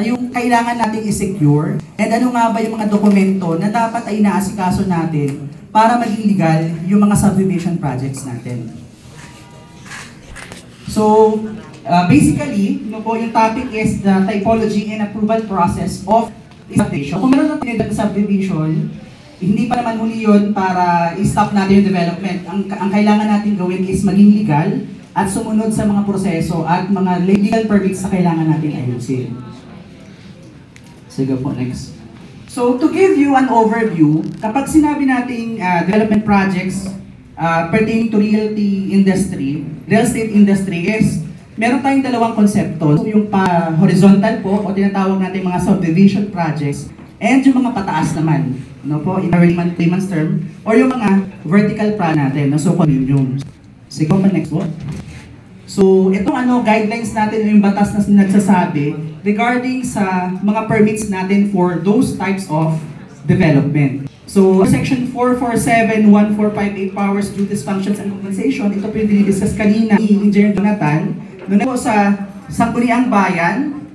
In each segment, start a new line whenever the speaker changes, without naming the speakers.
yung kailangan nating i-secure, and ano nga ba yung mga dokumento na dapat ay inaasikaso natin para maging legal yung mga subdivision projects natin. So, basically, yung topic is the typology and approval process of subdivision. Kung meron natin yung subdivision, hindi pa naman huli yun para i-stop natin yung development. Ang kailangan natin gawin is maging legal at sumunod sa mga proseso at mga legal permits na kailangan natin ayusin. Sige po, next. So, to give you an overview, kapag sinabi nating development projects pertaining to real estate industry is, meron tayong dalawang konsepto. So, yung horizontal po, o tinatawag natin mga subdivision projects, and yung mga pataas naman, po, in our layman's term, or yung mga vertical natin, so condominiums. Sige po, next po. So, itong guidelines natin, yung batas na nagsasabi regarding sa mga permits natin for those types of development. So, Section 447-1458 Powers, Duties, Functions, and Compensation, ito po yung dinidiscuss kanina ni Engineer Jonathan, doon po sa Sangguniang Bayan,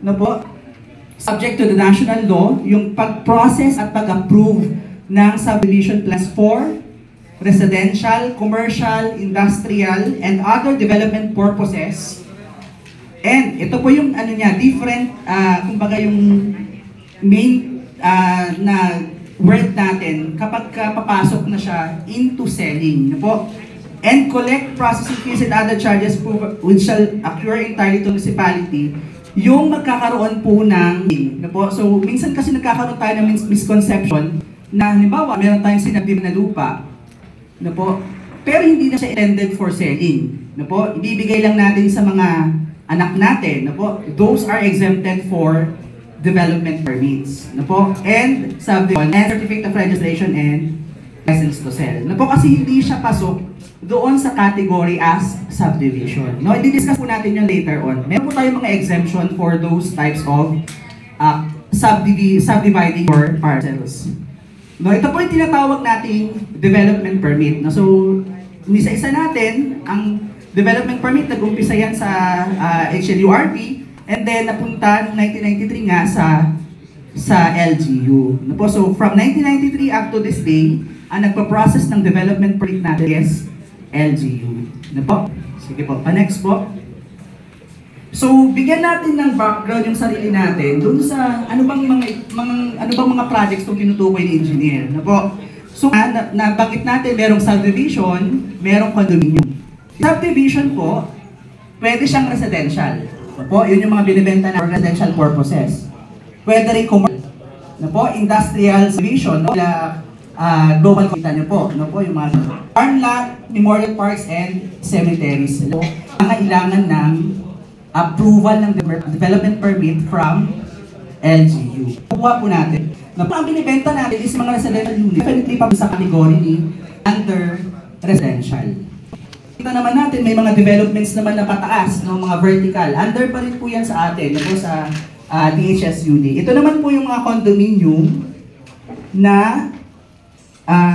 subject to the national law, yung pag-process at pag-approve ng subdivision plans for residential, commercial, industrial, and other development purposes. And ito po yung different, kumbaga yung main na word natin kapag papasok na siya into selling. And collect processing fees and other charges which shall occur entirely to municipality, yung magkakaroon po ng So, minsan kasi nagkakaroon tayo ng misconception na halimbawa, meron tayong sinabi na lupa, pero hindi na siya intended for selling. Ibibigay lang natin sa mga anak natin. Those are exempted for development permits. And subdivision, and certificate of registration and license to sell. Kasi hindi siya pasok doon sa category as subdivision. I-discuss po natin yun later on. Meron po tayong mga exemption for those types of subdividing or parcels. Ito po yung tinatawag nating development permit. So, isa-isa natin, ang development permit, nag-umpisa yan sa HLURB, and then napunta noong 1993 nga sa LGU. So, from 1993 up to this day, ang nagpa-process ng development permit natin is LGU. Sige po, next po. So, bigyan natin ng background yung sarili natin doon sa ano bang mga projects itong tinutukoy ni engineer. So, nabanggit natin merong subdivision, merong condominium. Subdivision po, pwede siyang residential. Yun yung mga binibenta na for residential purposes. Pwede rin commercial. Industrial subdivision, global kita nyo po, yung mga farm lot, memorial parks, and cemeteries. Kailangan ng approval ng development permit from LGU. Kukuha po natin. Ang binibenta natin is mga residential unit. Definitely pa sa category ni under residential. Kita naman natin, may mga developments naman na pataas, mga vertical. Under pa rin po yan sa atin, sa DHSUD. Ito naman po yung mga condominium na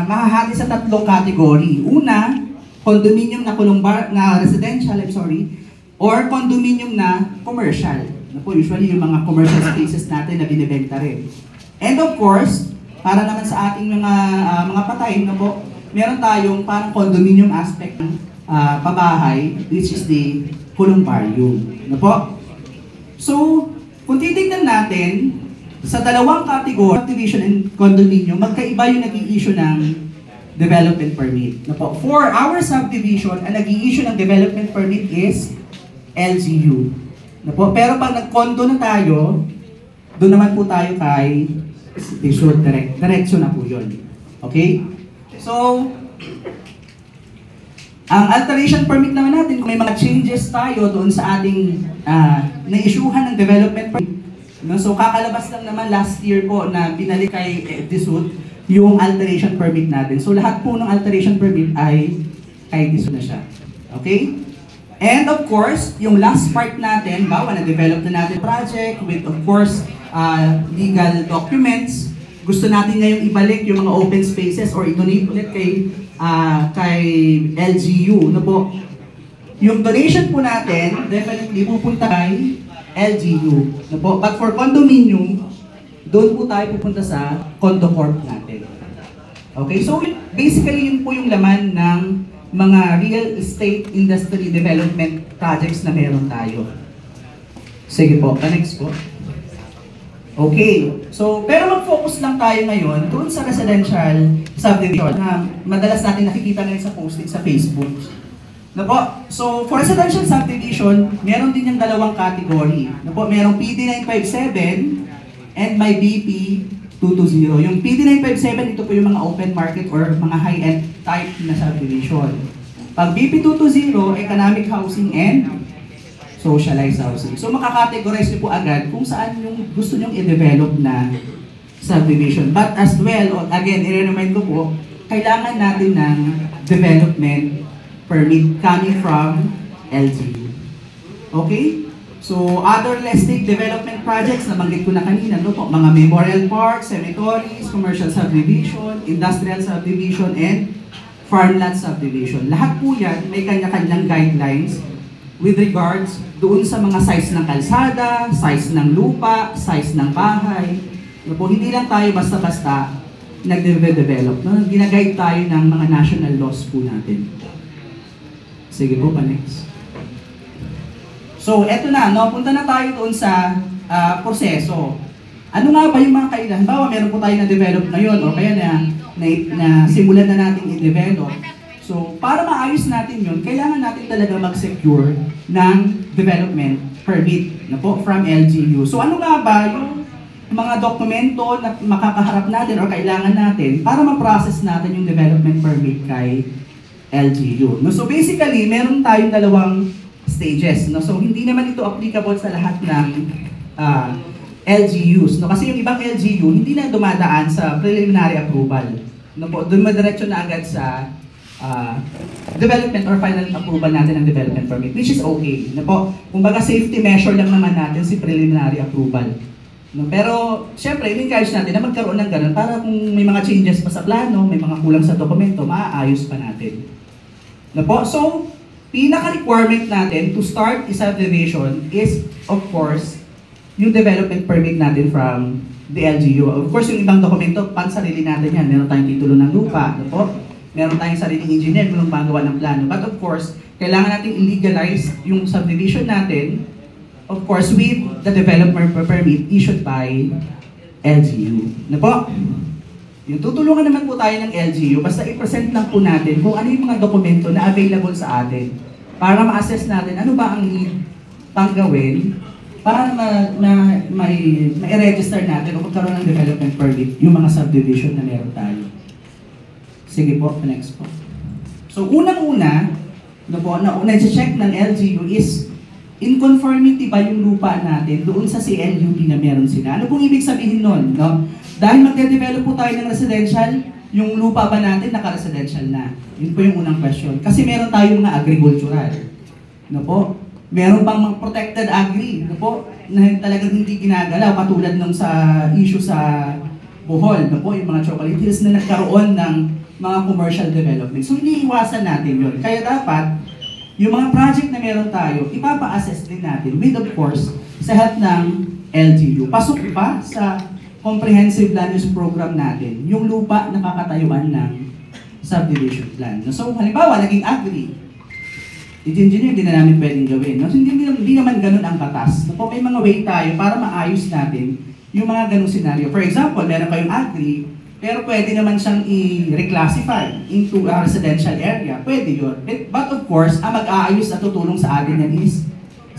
mahahati sa tatlong category. Una, condominium na residential, or condominium na commercial. Usually yung mga commercial spaces natin na binibenta rin. And of course, para naman sa ating mga patay, meron tayong parang condominium aspect ng pabahay, which is the columbarium. So, kung titignan natin, sa dalawang category, subdivision and condominium, magkaiba yung nag-i-issue ng development permit. For our subdivision, ang nag-i-issue ng development permit is LGU. Pero pag nag-condo na tayo, doon naman po tayo kay diretso na po yun. Okay? So, ang alteration permit naman natin, kung may mga changes tayo doon sa ating na-issuehan ng development permit. So, kakalabas lang naman last year po na binalik kay DSUD yung alteration permit natin. So, lahat po ng alteration permit ay kay DSUD na siya. Okay? And of course, yung last part natin, na-develop na natin project with, of course, legal documents. Gusto natin ngayon ibalik yung mga open spaces or i-donate ulit kay LGU. Yung donation po natin, definitely pupunta kay LGU. No po? But for condominium, doon po tayo pupunta sa condo corp natin. Okay, so basically yun po yung laman ng mga real estate industry development projects na meron tayo. Sige po, next po. Okay, so pero mag-focus lang tayo ngayon doon sa residential subdivision na madalas natin nakikita ngayon sa posting sa Facebook. No po? So for residential subdivision, meron din yung dalawang category. No po, merong PD 957 and may BP 220. Yung PD 957, ito po yung mga open market or mga high-end type na subdivision. Pag BP 220, economic housing and socialized housing. So makakategorize niyo po agad kung saan yung gusto nyong i-develop na subdivision. But as well, again, i-remind ko po, kailangan natin ng development permit coming from LGU. Okay? So other estate development projects, nabanggit ko na kanina, no po, mga memorial parks, cemeteries, commercial subdivision, industrial subdivision, and farmland subdivision. Lahat po yan may kanya-kanyang guidelines with regards doon sa mga size ng kalsada, size ng lupa, size ng bahay. No po, hindi lang tayo basta-basta nag-develop. No? Ginaguide tayo ng mga national laws po natin. Sige po, pa-next. So, eto na, no? Punta na tayo doon sa proseso. Ano nga ba yung mga kailangan? Halimbawa, meron po tayo na-develop ngayon o kaya na simulan na natin i-develop. So, para maayos natin yun, kailangan natin talaga mag-secure ng development permit na po from LGU. So, ano nga ba yung mga dokumento na makakaharap natin o kailangan natin para ma-process natin yung development permit kay LGU? No? So, basically, meron tayong dalawang stages. No? So, hindi naman ito applicable sa lahat ng LGUs. No? Kasi yung ibang LGU, hindi na dumadaan sa preliminary approval. No po, doon madiretso na agad sa development or final approval natin ng development permit, which is okay. No po, kumbaga safety measure lang naman natin si preliminary approval. No, pero syempre, in-encourage natin na magkaroon ng ganun para kung may mga changes pa sa plano, may mga kulang sa dokumento, maaayos pa natin. No po, so pinaka-requirement natin to start a subdivision is, of course, yung development permit natin from the LGU. Of course, yung ibang dokumento, pansarili natin yan. Meron tayong titulo ng lupa, no po? Meron tayong sariling engineer kung magawa ng plano. But of course, kailangan natin i-legalize yung subdivision natin, of course, with the development permit issued by LGU. Na po? Yung tutulungan naman po tayo ng LGU, basta i-present lang po natin kung ano yung mga dokumento na available sa atin para ma-assess natin ano ba ang need pang gawin para ma-register natin o magkaroon ng development permit yung mga subdivision na meron tayo. Sige po, next po. So, unang-una, na-check ng LGU is in conformity ba yung lupa natin doon sa CLUP na meron sila. Ano pong ibig sabihin nun? No? Dahil magde-develop po tayo ng residential, yung lupa ba natin naka-residential na? Yun po yung unang question. Kasi meron tayong mga agricultural. No po? Meron pang mga protected agri, no po? Na talagang hindi ginagalaw, katulad nung sa issue sa Bohol, no po? Yung mga chocolate hills na nagkaroon ng mga commercial development. So, iniiwasan natin yun. Kaya dapat, yung mga project na meron tayo, ipapa-assess din natin with, of course, sa help ng LGU. Pasok pa sa comprehensive land use program natin, yung lupa na kakatayuan ng subdivision plan. So, halimbawa, naging agri. I-engineer din na namin pwedeng gawin. No? So, hindi naman ganun ang batas. So, may mga way tayo para maayos natin yung mga ganung scenario. For example, meron kayong agri, pero pwede naman siyang i-reclassify into a residential area. Pwede yun. But of course, ang mag-aayos at tutulong sa atin yan is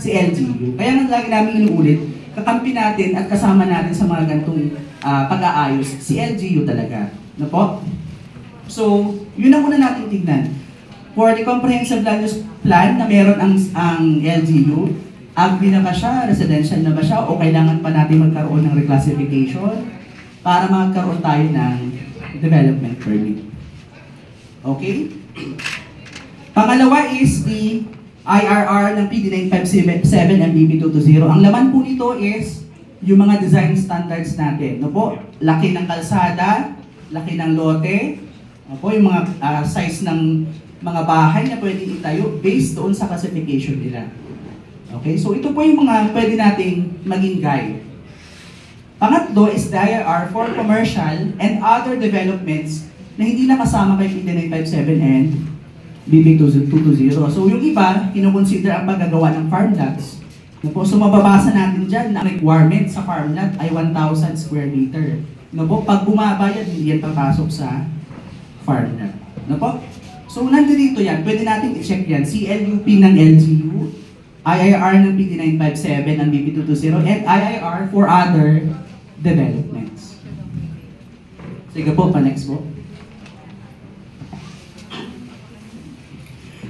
si LGU. Kaya nga lagi namin inuulit, kakampi natin at kasama natin sa mga ganitong pag-aayos, si LGU talaga. No po? So, yun ang una natin tignan. For the comprehensive land use plan na meron ang LGU, agri na ba siya, residential na ba siya, o kailangan pa natin magkaroon ng reclassification para magkaroon tayo ng development permit. Okay? Pangalawa is the IRR ng PD 957 and BP 220. Ang laman po nito is yung mga design standards natin. No po? Laki ng kalsada, laki ng lote, no po? Yung mga size ng mga bahay na pwedeng itayo based doon sa classification nila. Okay, so ito po yung mga pwede nating maging guide. Pangatlo is the IIR for commercial and other developments na hindi nakasama kay PD 957 and BB 220. So yung iba, kinukonsider ang paggagawa ng farm lots. So mababasa natin dyan na ang requirement sa farm lot ay 1,000 square meter. Pag bumaba yan, hindi yan papasok sa farm lot. So nandito yan, pwede natin i-check yan. CLUP ng LGU, IIR ng PD 957 ng BB 220, and IIR for other developments. Sige po, pa-next po.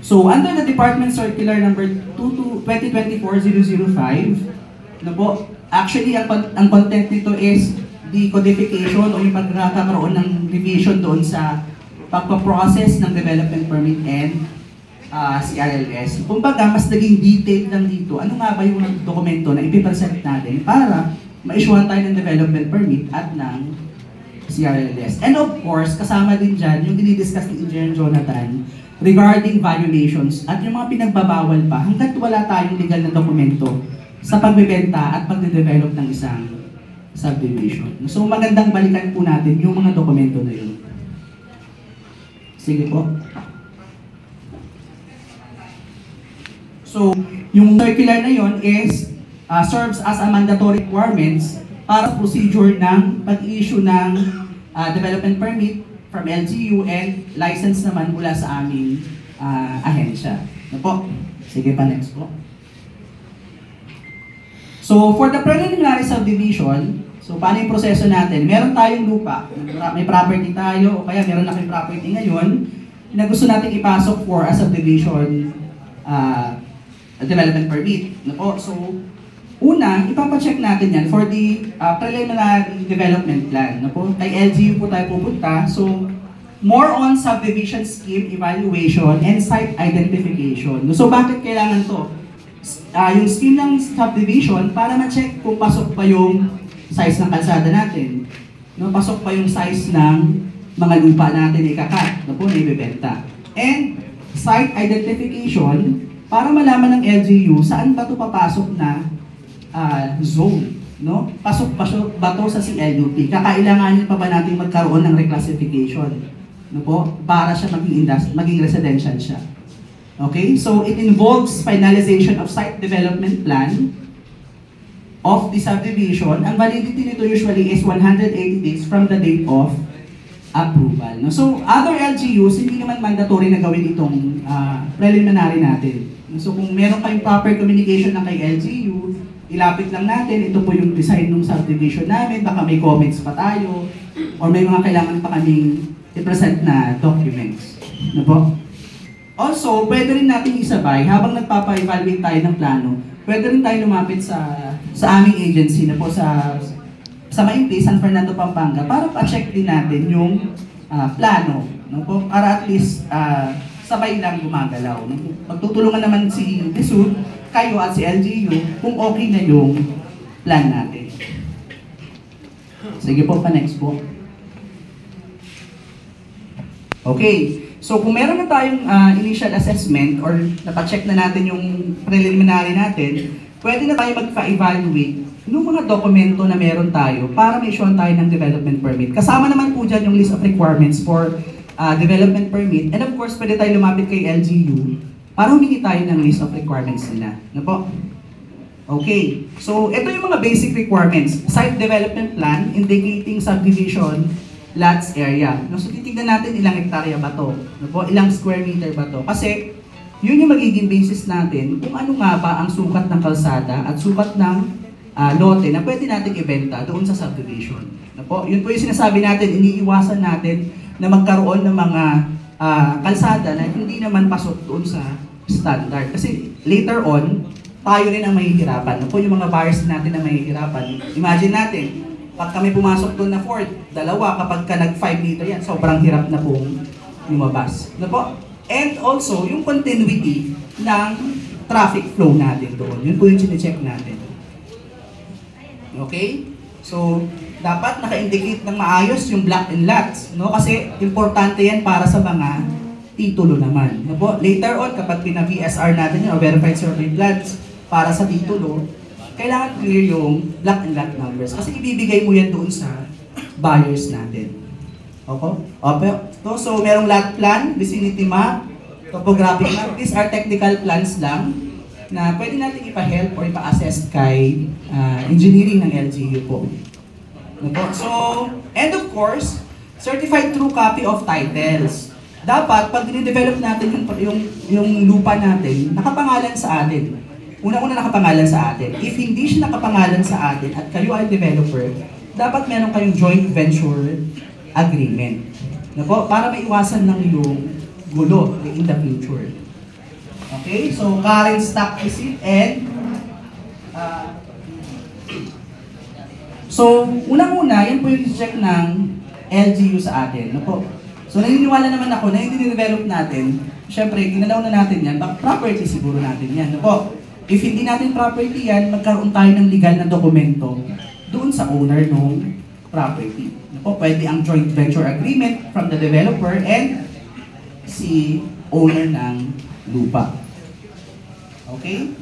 So, under the Department Circular number 2024-005, actually, ang content nito is the codification o yung pagkakaroon ng revision doon sa pagpaprocess ng development permit and CRLS. Kumbaga, mas naging detailed lang dito. Ano nga ba yung dokumento na ipipresent natin para ma-issuean tayo ng development permit at ng CRLS. And of course, kasama din dyan yung dinidiscuss ni Engineer Jonathan regarding violations at yung mga pinagbabawal pa hanggat wala tayong legal na dokumento sa pagbebenta at pagde-develop ng isang subdivision. So magandang balikan po natin yung mga dokumento na yun. Sige po. So, yung circular na yun is serves as a mandatory requirements para procedure ng pag-issue ng development permit from LGU and license naman mula sa aming ahensya. Po? Sige pa, next po. So, for the preliminary subdivision, so paano yung proseso natin? Meron tayong lupa, may property tayo, o kaya meron na kayong property ngayon na gusto natin ipasok for a subdivision development permit. So, una, ipapacheck natin yan for the preliminary development plan. Kay LGU po tayo pupunta. So, more on subdivision scheme evaluation and site identification. So, bakit kailangan to? Yung scheme ng subdivision para ma-check kung pasok pa yung size ng kalsada natin. Pasok pa yung size ng mga lupa natin ikakat na ibibenta. And site identification para malaman ng LGU saan ba ito papasok na zone, pasok ba ito sa CLUP? Kakailanganin pa ba natin magkaroon ng reclassification, para siya maging residential siya. Okay? So, it involves finalization of site development plan of the subdivision. Ang validity nito usually is 180 days from the date of approval. So, other LGUs, hindi naman mandatory na gawin itong preliminary natin. So, kung meron kayong proper communication na kay LGU, ilapit lang natin, ito po yung design ng subdivision namin, baka may comments pa tayo, or may mga kailangan pa kaming i-present na documents. Also, pwede rin natin isabay, habang nagpapa-evaluate tayo ng plano, pwede rin tayo lumapit sa aming agency na po sa Mainte, San Fernando, Pampanga, para pa-check din natin yung plano, para at least sabay lang gumagalaw. Magtutulungan naman si DSUD, kayo at si LGU kung okay na yung plan natin. Sige po, pa-next po. Okay, so kung meron na tayong initial assessment or napacheck na natin yung preliminary natin, pwede na tayo magpa-evaluate ng mga dokumento na meron tayo para ma-issuean tayo ng development permit. Kasama naman po dyan yung list of requirements for development permit, and of course, pwede tayo lumapit kay LGU para humingi tayo ng list of requirements nila. Okay, so ito yung mga basic requirements. Site development plan indicating subdivision lots area. So titignan natin ilang hektarya ba to, ilang square meter ba to. Kasi yun yung magiging basis natin kung ano nga ba ang sukat ng kalsada at sukat ng lote na pwede natin ibenta doon sa subdivision. Yun po yung sinasabi natin, iniiwasan natin na magkaroon ng mga kalsada na hindi naman pasok doon sa standard. Kasi later on, tayo rin ang mahihirapan. Yung mga buyers natin na mahihirapan. Imagine natin, pag kami pumasok doon na Ford, dalawa, kapag ka nag 5 meter yan, sobrang hirap na pong lumabas. And also, yung continuity ng traffic flow natin doon. Yun po yung chinecheck natin. Okay? So, dapat naka-indicate ng maayos yung block and lots, Kasi importante yan para sa mga titulo naman. Later on, kapag pina-VSR natin yun, o verified survey plans, para sa titulo, kailangan clear yung block and lot numbers. Kasi ibibigay mo yan doon sa buyers natin. Okay? So, merong lot plan, vicinity map, topographic map. These are technical plans lang na pwede natin ipa-help or ipa-assess kay engineering ng LGU po. So, and of course, certified true copy of titles. Dapat, pag dinidevelop natin yung lupa natin, nakapangalan sa atin. Una-una nakapangalan sa atin. If hindi siya nakapangalan sa atin at kayo ay developer, dapat meron kayong joint venture agreement. Para maiwasan ng yung gulo in the future. Okay? So, current stock receipt and so, unang-una, yan po yung check ng LGU sa atin. So, naniniwala naman ako na yung dinidevelop natin, syempre, ginalaw na natin yan, property siguro natin yan. If hindi natin property yan, magkaroon tayo ng legal na dokumento doon sa owner ng property. Pwede ang joint venture agreement from the developer and si owner ng lupa. Okay?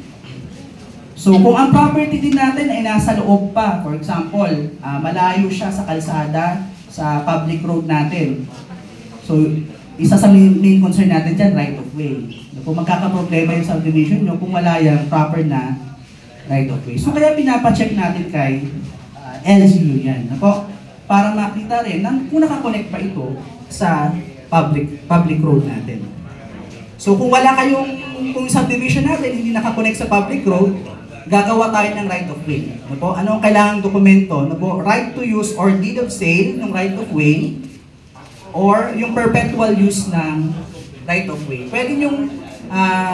So, kung ang property din natin ay nasa loob pa, for example, malayo siya sa kalsada, sa public road natin. So, isa sa main concern natin dyan, right of way. Kung magkakaproblema yung subdivision nyo, kung wala yung proper na right of way. So, kaya pinapacheck natin kay LGU yan. Para makita rin kung nakakonect pa ito sa public road natin. So, kung wala kung subdivision natin hindi nakakonect sa public road, gagawa tayo ng right of way. Ano ang kailangang dokumento? Right to use or deed of sale ng right of way or yung perpetual use ng right of way. Pwede nyong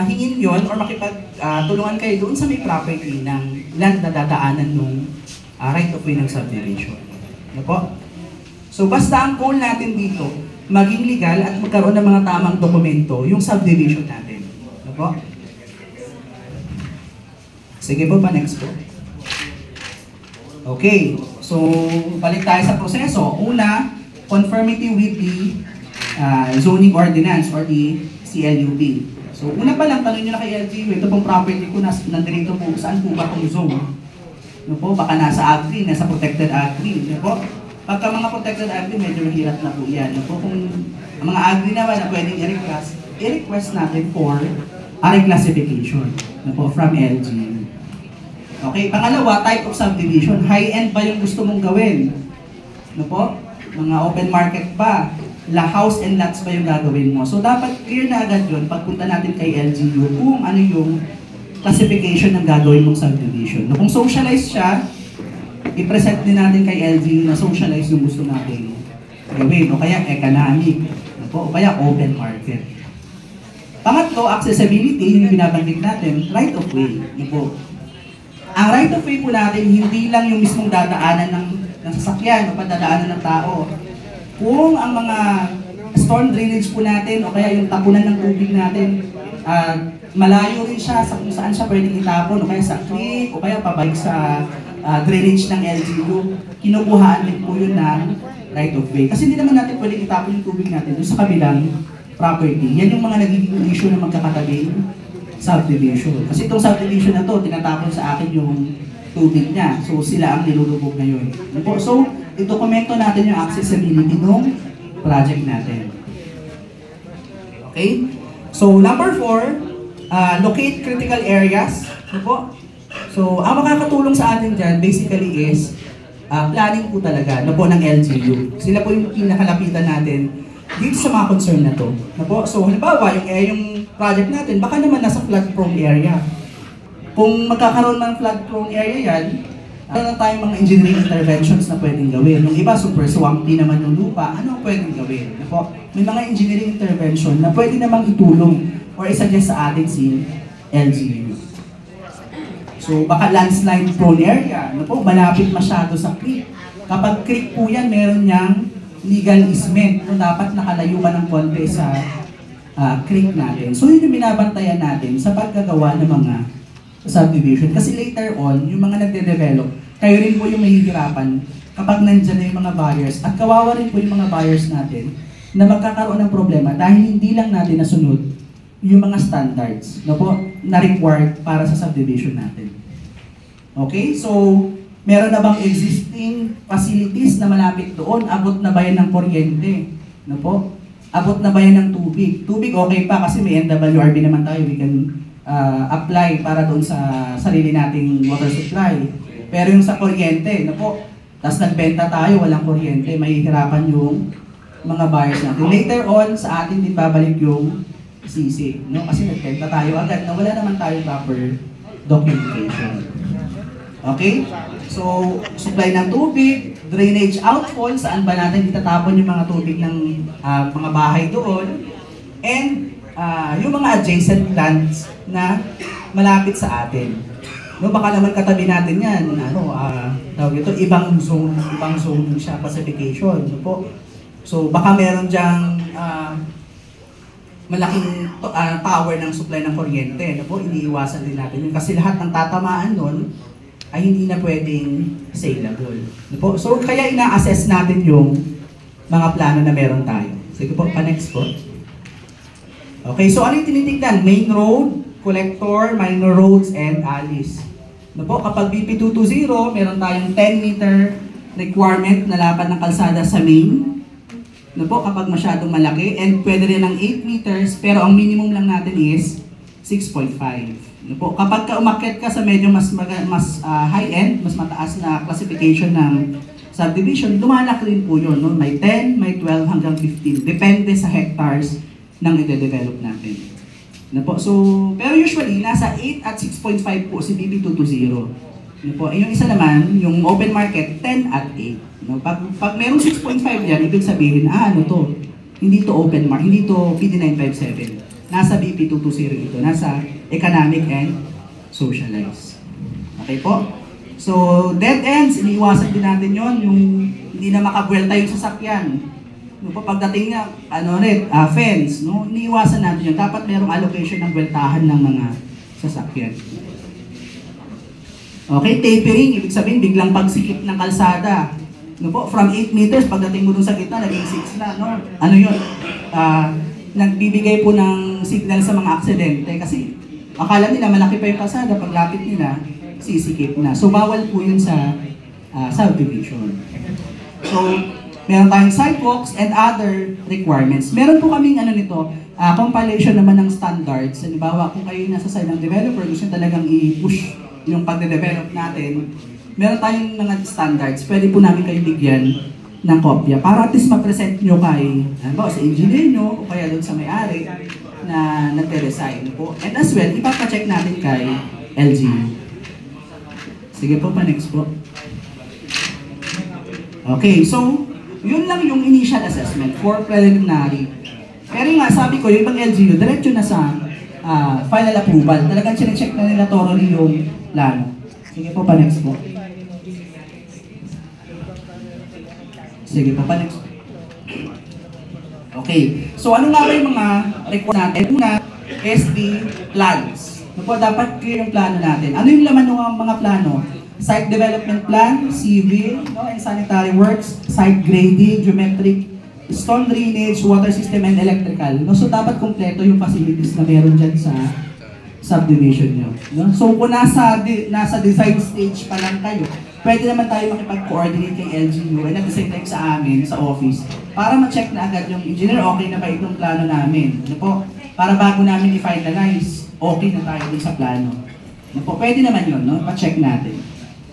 hingin yon or makipagtulungan kayo doon sa may property ng land na dadaanan ng right of way ng subdivision. So basta ang goal natin dito, maging legal at magkaroon ng mga tamang dokumento yung subdivision natin. Sige po pa, next po. Okay, so balik tayo sa proseso. Una, conformity with the zoning ordinance or the CLUB. So una pa lang, tanong nyo na kay LGU, ito pong property ko, nandito po, saan po ba itong zone? Baka nasa agri, nasa protected agri. Pagka mga protected agri, medyo mahirap na po yan. Kung mga agri naman na pwedeng i-request natin for a reclassification from LGU. Okay, pangalawa, type of subdivision. High-end ba yung gusto mong gawin? Mga open market ba? House and lots ba yung gagawin mo? So dapat clear na agad yun pagpunta natin kay LGU kung ano yung classification ng gagawin mong subdivision. Kung socialized siya, i-present din natin kay LGU na socialized yung gusto natin gawin. O kaya economic. O kaya open market. Pangatlo, accessibility, yung binabanggit natin, right of way. Ang right of way po natin, hindi lang yung mismong dadaanan ng sasakyan o padadaanan ng tao. Kung ang mga storm drainage po natin o kaya yung tapunan ng tubig natin, malayo rin siya sa kung saan siya pwedeng itapon o kaya sa creek o kaya pabalik sa drainage ng LGU, kinukuhaan din po yun ng right of way. Kasi hindi naman natin pwedeng itapon yung tubig natin doon sa kabilang property. Yan yung mga nagiging issue na magkakatabing subdivision. Kasi itong subdivision na to, tinatapon sa akin yung tubig niya. So sila ang nilulubog na yun. So, i-dokumento natin yung accessibility ng project natin. Okay? So, number 4, locate critical areas. So, ang makakatulong sa atin dyan, basically is planning po talaga ng LGU. Sila po yung pinakalapitan natin dito sa mga concern na to. So, halimbawa, yung project natin, baka naman nasa flood-prone area. Kung magkakaroon ng flood-prone area yan, meron na tayong mga engineering interventions na pwedeng gawin. Yung iba, super swampy naman yung lupa, ano pwedeng gawin? May mga engineering intervention na pwede namang itulong or isuggest sa atin si LGU. So, baka landslide-prone area, malapit masyado sa creek. Kapag creek po yan, meron niyang legal easement. Dapat nakalayo ka ng konti sa creek natin. So yun yung binabantayan natin sa paggagawa ng mga subdivision. Kasi later on, yung mga nagde-develop, kayo rin po yung mahihirapan kapag nandyan na yung mga buyers. At kawawa rin po yung mga buyers natin na magkakaroon ng problema dahil hindi lang natin nasunod yung mga standards. na required para sa subdivision natin. Okay, so meron na bang existing facilities na malapit doon? Abot na ba yan ng kuryente? No po? Abot na ba yan ng tubig? Tubig okay pa kasi may NWRB naman tayo. We can apply para doon sa sarili nating water supply. Pero yung sa kuryente, no po? Tapos nagbenta tayo, walang kuryente, mahihirapan yung mga buyers natin. Later on, sa atin din babalik yung CC. No? Kasi nagbenta tayo agad na wala naman tayo proper documentation. Okay? So, supply ng tubig, drainage outfall, saan ba natin itatapon yung mga tubig ng mga bahay doon, and yung mga adjacent lands na malapit sa atin. No, baka naman katabi natin yan, tawag ito, ibang zone siya, classification. No po? So, baka meron dyang malaking power ng supply ng kuryente. No po? Iniiwasan din natin yun. Kasi lahat ng tatamaan nun ay hindi na pwedeng saleable. No po? So, kaya ina-assess natin yung mga plano na meron tayo. Sige po, pa-next po. Okay, so ano yung tinitignan? Main road, collector, minor roads, and alleys. No po, kapag BP220, meron tayong 10-meter requirement na lapad ng kalsada sa main. No po, kapag masyadong malaki, and pwede rin ng 8 meters, pero ang minimum lang natin is 6.5. No po, kapag umakyat ka sa medyo mas high-end, mas mataas na classification ng subdivision, lumalaki rin po yun. No? May 10, may 12 hanggang 15. Depende sa hectares ng i-develop natin. No po, so, pero usually, nasa 8 at 6.5 po si BP220. No po, yung isa naman, yung open market, 10 at 8. No? Pag merong 6.5 yan, ibig sabihin, ano to? Hindi to open market, hindi to PD957. Nasa BP220 ito, nasa economic and socialized. Okay po? So, dead ends, iniiwasan din natin yon, yung hindi na makabuelta yung sasakyan. No, pagdating niya, fence, no? Iniiwasan natin yun. Dapat merong allocation ng bueltahan ng mga sasakyan. Okay, tapering, ibig sabihin, biglang pagsikip ng kalsada. No po, from 8 meters, pagdating mo dun sa gitna, naging 6 na, no? Ano yun? Nagbibigay po ng signal sa mga aksidente kasi akala nila malaki pa yung kalsada, paglapit nila, sisikip na. So, bawal po yun sa subdivision. So, meron tayong sidewalks and other requirements. Meron po kaming compilation naman ng standards. Halimbawa, kung kayo nasa side ng developer, gusto talagang i-push yung pagde-develop natin, meron tayong mga standards. Pwede po namin kayo bigyan ng kopya para at least ma-present nyo kay sa engineer nyo o kaya doon sa may-ari na nagte-design po. And as well, ipapacheck natin kay LGU. Sige po, pa-next po. Okay, so, yun lang yung initial assessment for preliminary. Pero nga, sabi ko, yung ibang LGU, diretso na sa final approval. Talagang sinecheck na nila thoroughly yung plano. Sige po, pa-next po. Sige po, pa-next. Okay, so ano nga ba yung mga requirements natin? Una, SD plans. Ano po, dapat clear yung plano natin. Ano yung laman ng mga plano? Site development plan, civil, no, and sanitary works, site grading, geometric, storm drainage, water system, and electrical. No? So dapat kumpleto yung facilities na meron dyan sa subdivision nyo. No? So kung nasa design stage pa lang kayo, pwede naman tayo makipag-coordinate kay LGU and at the same time sa amin, sa office, para ma-check na agad yung engineer, okay na ba itong plano namin. Ano po? Para bago namin i-finalize, okay na tayo dun sa plano. Ano po? Pwede naman yun, no? Pa-check natin.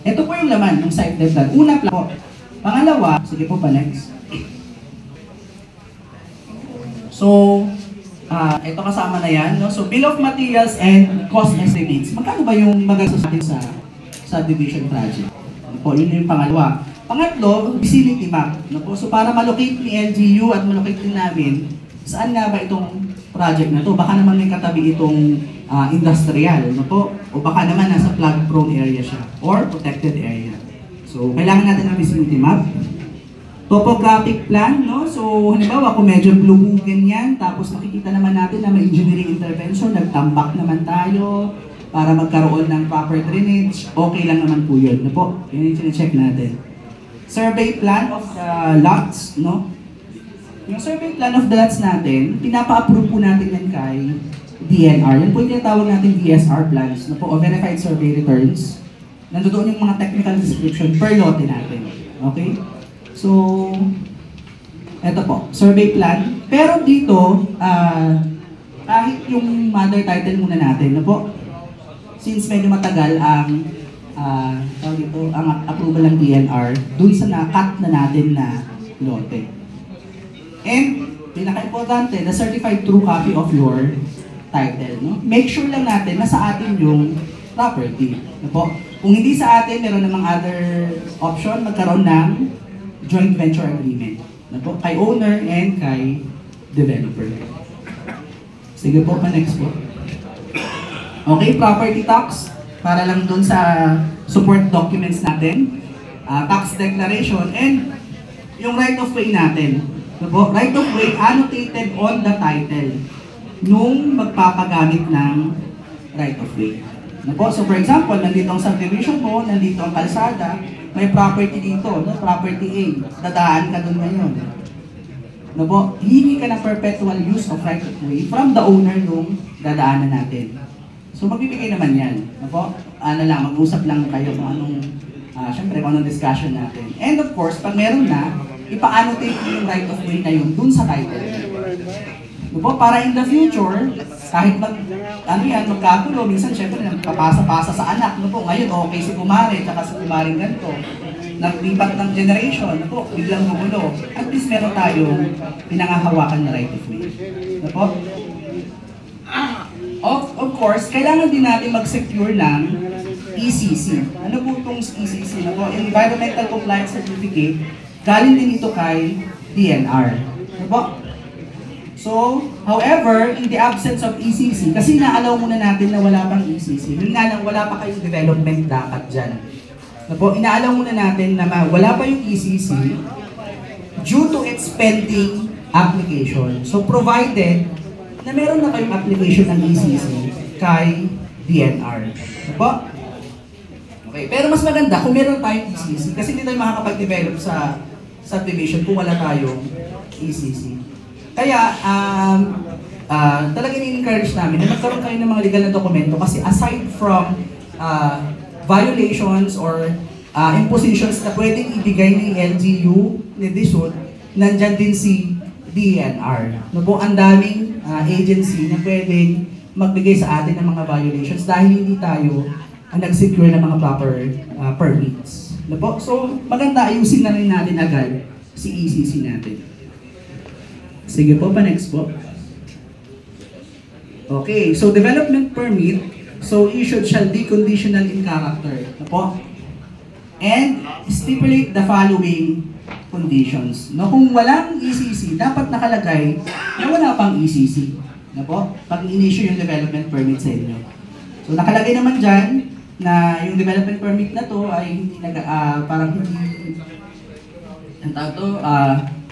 Ito po yung laman ng site dev plan. Una po. Pangalawa, sige po pa next. So, ito kasama na yan. No? So, bill of materials and cost estimates. Magkano ba yung magagastos natin sa subdivision project? Ano po, yun yung pangalawa. Pangatlo, vicinity map. Ano po? So, para malocate ni LGU at malocate din namin, saan nga ba itong project na to? Baka naman may katabi itong industrial, no po? O baka naman nasa flood-prone area siya or protected area. So, kailangan natin ng vicinity map. Topographic plan, no? So, halimbawa, kung medyo blubugin yan, tapos makikita naman natin na may engineering intervention, nagtambak naman tayo para magkaroon ng proper drainage, okay lang naman po yun, no po? Yun yung check natin. Survey plan of the lots, no? Yung survey plan of the lots natin, pinapa-approve po natin yan kay DNR. Yan po yung tinatawag natin DSR plans, na po, o Verified Survey Returns. Nandoon yung mga technical description per lote natin. Okay? So, eto po, survey plan. Pero dito, kahit yung mother title muna natin, na po, since medyo matagal ang ang approval ng DNR, dun sa na-cut na natin na lote. And, pinaka-importante, the certified true copy of your title. No? Make sure lang natin na sa atin yung property. No po? Kung hindi sa atin, meron namang other option, magkaroon ng joint venture agreement. No po? Kay owner and kay developer. Sige po, next po. Okay, property tax. Para lang dun sa support documents natin. Tax declaration and yung right of way natin. No po? Right of way annotated on the title nung magpapagamit ng right of way. No po? So for example, nandito ang subdivision mo, nandito ang kalsada, may property dito, no? Property A, dadaan ka dun ngayon. No po? Hihingi ka ng perpetual use of right of way from the owner nung dadaanan natin. So magbibigay naman yan. No po? Mag-usap lang kayo kung anong, syempre kung anong discussion natin. And of course, pag meron na, ipa-annotate yung right of way na yun dun sa title. No po? Para in the future, kahit magkagulo, minsan syempre nagpapasa-pasa sa anak. No po? Ngayon, okay si kumare, tsaka si kumaring ganito. Naglipat ng generation, no po? Biglang gugulo. At least meron tayong pinangahawakan na right of way. No po? Of course, kailangan din natin mag-secure ng ECC. Ano po itong ECC? Ano? Environmental Compliance Certificate. Galing din ito kay DNR. Ano po? So, however, in the absence of ECC, kasi naalaw muna natin na wala pang ECC, yun nga lang, wala pa kayong development dapat dyan. Ano po? Inaalaw muna natin na wala pa yung ECC due to its pending application. So, provided na meron na kayong application ng ECC kay DNR. Diba? Okay, pero mas maganda kung meron tayong ECC kasi hindi tayo makakapag-develop sa subdivision kung wala tayong ECC. Kaya, talagang in-encourage namin na magkaroon kayo ng mga legal na dokumento kasi aside from violations or impositions na pwedeng ibigay ng LGU, ni DSUD, nandyan din si DNR. No po, ang daming agency na pwedeng magbigay sa atin ng mga violations dahil hindi tayo nag-secure ng mga proper permits. No po? So, maganda ayusin na rin natin agad si ECC natin. Sige po, pa-next po. Okay, so development permit, so issued shall be conditional in character. No po? And stipulate the following conditions. No, kung walang ECC, dapat nakalagay na wala pang ECC. No po? Pag in-issue yung development permit sa inyo. So nakalagay naman dyan na yung development permit na to ay hindi parang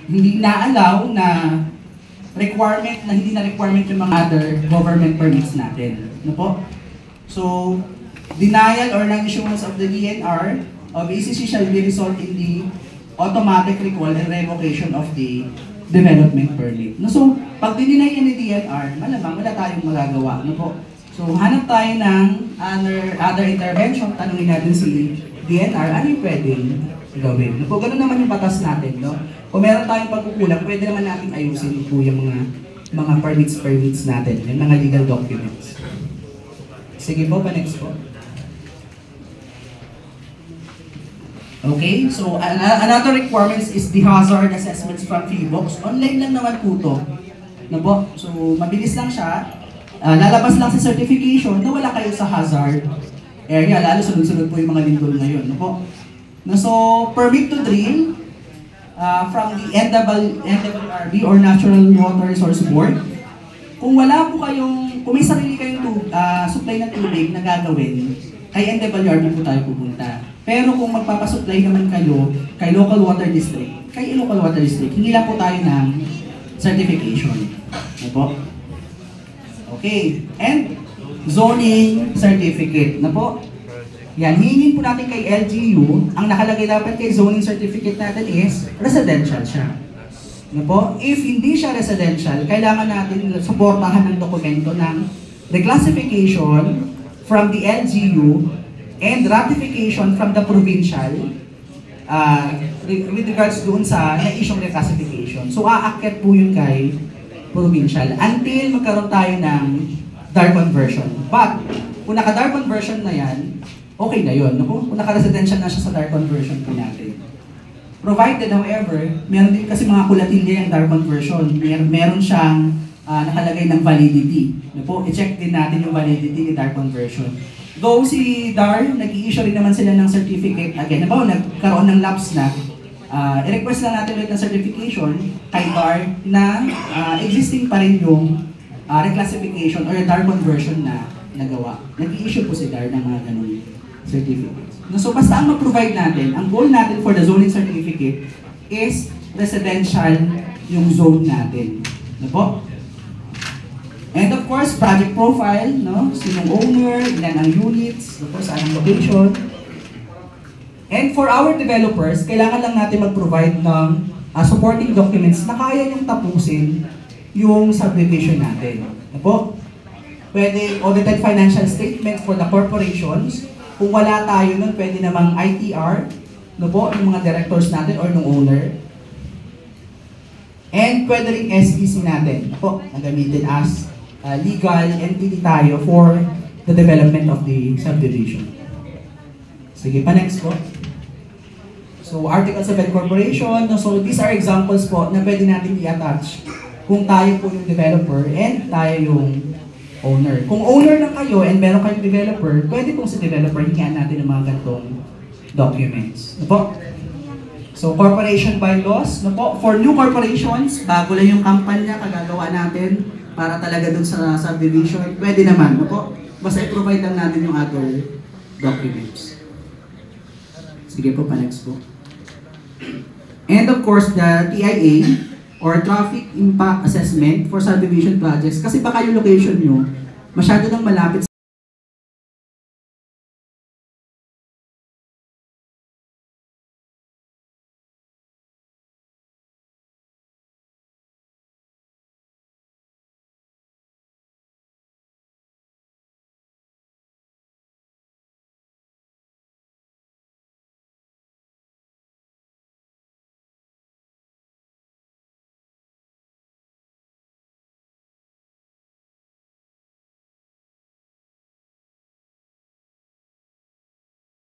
hindi na-allow na requirement na hindi na requirement yung mga other government permits natin. No po? So, denial or non-issuance of the DNR of ECC shall be result in the automatic recall and revocation of the development permit. No, so, pag dinay yan ni DNR, malamang wala tayong magagawa. No po? So, hanap tayo ng other intervention, tanungin natin si DNR, ano yung pwedeng gawin? No po, ganun naman yung batas natin. No? Kung meron tayong pagkukulang, pwede naman natin ayusin po yung mga permits natin, yung mga legal documents. Sige po, pa-next po. Okay, so another requirements is the hazard assessments from PHIVOLCS. Online lang naman po ito. No po? So, mabilis lang siya. Lalabas lang sa certification na wala kayo sa hazard area, lalo sunod-sunod po yung mga lindol ngayon. No po? No, so, permit to drill from the NWRB or Natural Water Resource Board. Kung wala po kayong, kung may sarili kayong supply ng tubig na gagawin, kay NWRB po tayo pupunta. Pero kung magpapasupply naman kayo kay local water district, hindi lang po tayo ng certification. Ano po? Okay. And zoning certificate. Na po? Yan, hihingin po natin kay LGU. Ang nakalagay dapat kay zoning certificate natin is residential siya. Ano po? If hindi siya residential, kailangan natin suportahan ng dokumento ng reclassification from the LGU and ratification from the provincial with regards doon sa na-issue reclassification. So, aakyat po yun kay provincial until magkaroon tayo ng DAR conversion. But, kung naka-DAR conversion na yan, okay na yun. No? Kung naka-residential na siya sa DAR conversion po natin. Provided, however, meron din kasi mga kulatilya yung DAR conversion. Meron siyang nakalagay ng validity. No po? I-check din natin yung validity ni DAR conversion. Though si DAR, nag-i-issue rin naman sila ng certificate. Again, nabaw, nagkaroon ng lapse na, i-request lang natin ulit ng certification kay DAR na existing pa rin yung reclassification or DAR conversion na nagawa. Nag-i-issue po si DAR ng mga ganun certificates. So basta ang mag-provide natin, ang goal natin for the zoning certificate is residential yung zone natin. Ano po? And of course, project profile, no? Sinong owner, ilan ang units, of course, anong location. And for our developers, kailangan lang natin mag-provide ng supporting documents na kaya yung tapusin yung subdivision natin. Ano po? Pwede audited financial statement for the corporations. Kung wala tayo nun, pwede namang ITR, no po, ng mga directors natin or ng owner. And pwede rin SEC natin, no po, na gamitin as legal entity tayo for the development of the subdivision. Sige pa, next po. So, Articles of Incorporation, no, so these are examples po na pwede natin i-attach kung tayo po yung developer and tayo yung owner. Kung owner lang kayo and meron kayong developer, pwede pong sa developer hingaan natin ng mga ganitong documents. No po? So, corporation bylaws, no po? For new corporations, bago lang yung kampanya, kagagawa natin para talaga dun sa subdivision, pwede naman, no po? Basta i-provide lang natin yung other documents. Sige po, pa-next po. And of course, the TIA, or Traffic Impact Assessment for Subdivision Projects. Kasi baka yung location nyo, masyado nang malapit